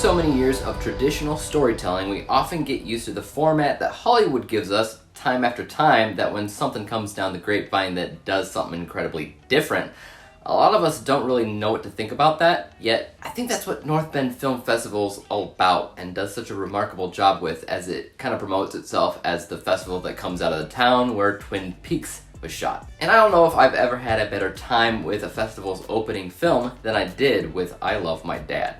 so many years of traditional storytelling, we often get used to the format that Hollywood gives us time after time, that when something comes down the grapevine that does something incredibly different, a lot of us don't really know what to think about that, yet I think that's what North Bend Film Festival's all about and does such a remarkable job with, as it kind of promotes itself as the festival that comes out of the town where Twin Peaks was shot. And I don't know if I've ever had a better time with a festival's opening film than I did with I Love My Dad.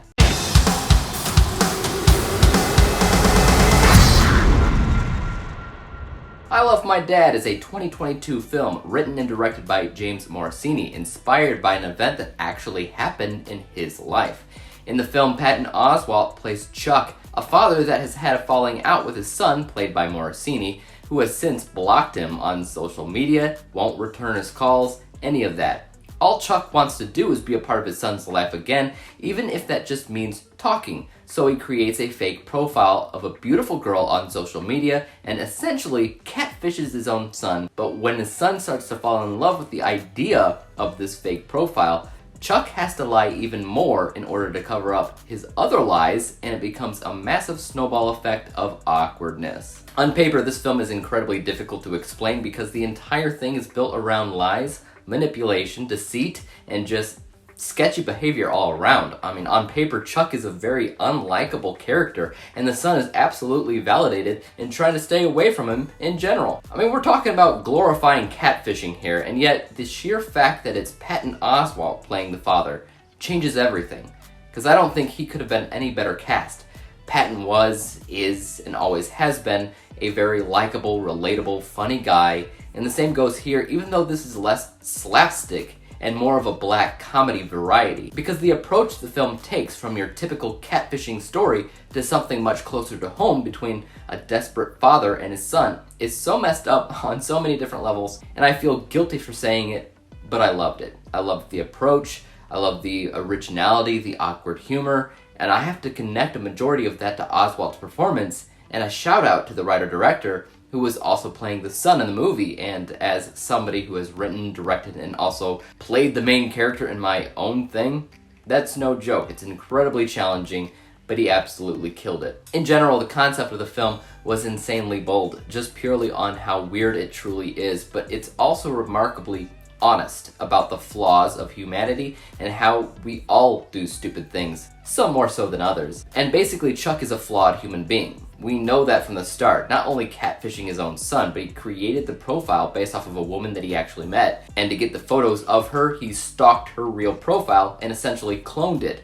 I Love My Dad is a 2022 film written and directed by James Morosini, inspired by an event that actually happened in his life. In the film, Patton Oswalt plays Chuck, a father that has had a falling out with his son, played by Morosini, who has since blocked him on social media, won't return his calls, any of that. All Chuck wants to do is be a part of his son's life again, even if that just means talking. So he creates a fake profile of a beautiful girl on social media and essentially catfishes his own son. But when his son starts to fall in love with the idea of this fake profile, Chuck has to lie even more in order to cover up his other lies, and it becomes a massive snowball effect of awkwardness. On paper, this film is incredibly difficult to explain because the entire thing is built around lies, manipulation, deceit, and just sketchy behavior all around. I mean, on paper, Chuck is a very unlikable character, and the son is absolutely validated in trying to stay away from him in general. I mean, we're talking about glorifying catfishing here, and yet the sheer fact that it's Patton Oswalt playing the father changes everything, because I don't think he could have been any better cast. Patton was, is, and always has been a very likable, relatable, funny guy, and the same goes here, even though this is less slapstick and more of a black comedy variety, because the approach the film takes from your typical catfishing story to something much closer to home between a desperate father and his son is so messed up on so many different levels, and I feel guilty for saying it, but I loved it. I loved the approach, I loved the originality, the awkward humor, and I have to connect a majority of that to Oswalt's performance, and a shout out to the writer-director, who was also playing the son in the movie, and as somebody who has written, directed, and also played the main character in my own thing, that's no joke. It's incredibly challenging, but he absolutely killed it. In general, the concept of the film was insanely bold, just purely on how weird it truly is, but it's also remarkably honest about the flaws of humanity and how we all do stupid things, some more so than others. And basically, Chuck is a flawed human being. We know that from the start, not only catfishing his own son, but he created the profile based off of a woman that he actually met. And to get the photos of her, he stalked her real profile and essentially cloned it.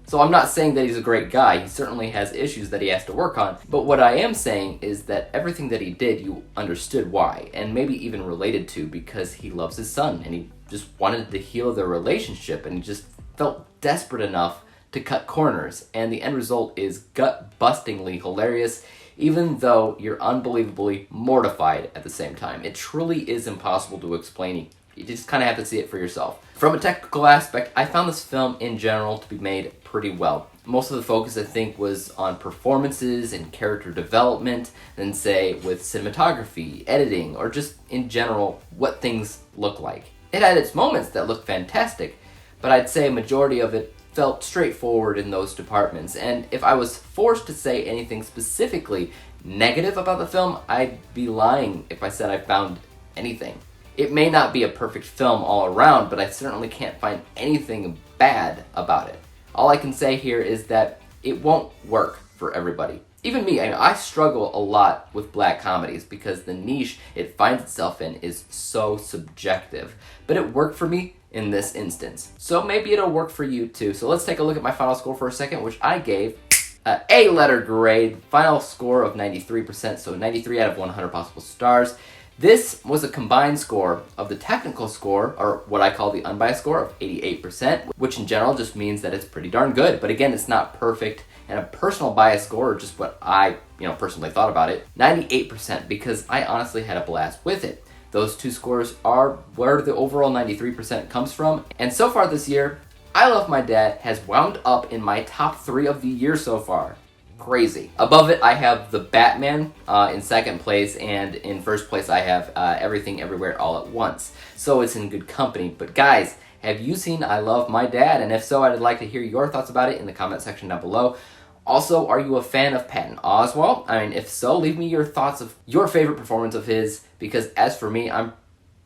So I'm not saying that he's a great guy, he certainly has issues that he has to work on, but what I am saying is that everything that he did, you understood why, and maybe even related to, because he loves his son, and he just wanted to heal their relationship, and he just felt desperate enough to cut corners, and the end result is gut-bustingly hilarious, even though you're unbelievably mortified at the same time. It truly is impossible to explain. You just kind of have to see it for yourself. From a technical aspect, I found this film in general to be made pretty well. Most of the focus, I think, was on performances and character development than, say, with cinematography, editing, or just in general what things look like. It had its moments that looked fantastic, but I'd say a majority of it felt straightforward in those departments, and if I was forced to say anything specifically negative about the film, I'd be lying if I said I found anything. It may not be a perfect film all around, but I certainly can't find anything bad about it. All I can say here is that it won't work for everybody. Even me, I struggle a lot with black comedies because the niche it finds itself in is so subjective. But it worked for me in this instance. So maybe it'll work for you too. So let's take a look at my final score for a second, which I gave an A-letter grade, final score of 93%, so 93 out of 100 possible stars. This was a combined score of the technical score, or what I call the unbiased score, of 88%, which in general just means that it's pretty darn good. But again, it's not perfect. And a personal bias score, or just what I, personally thought about it, 98%, because I honestly had a blast with it. Those two scores are where the overall 93% comes from. And so far this year, I Love My Dad has wound up in my top 3 of the year so far. Crazy. Above it, I have The Batman in second place, and in first place, I have Everything Everywhere All at Once. So it's in good company. But guys, have you seen I Love My Dad? And if so, I'd like to hear your thoughts about it in the comment section down below. Also, are you a fan of Patton Oswalt? I mean, if so, leave me your thoughts of your favorite performance of his, because as for me, I'm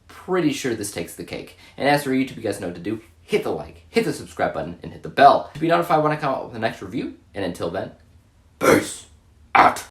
pretty sure this takes the cake. And as for YouTube, you guys know what to do. Hit the like, hit the subscribe button, and hit the bell to be notified when I come out with the next review. And until then, peace out.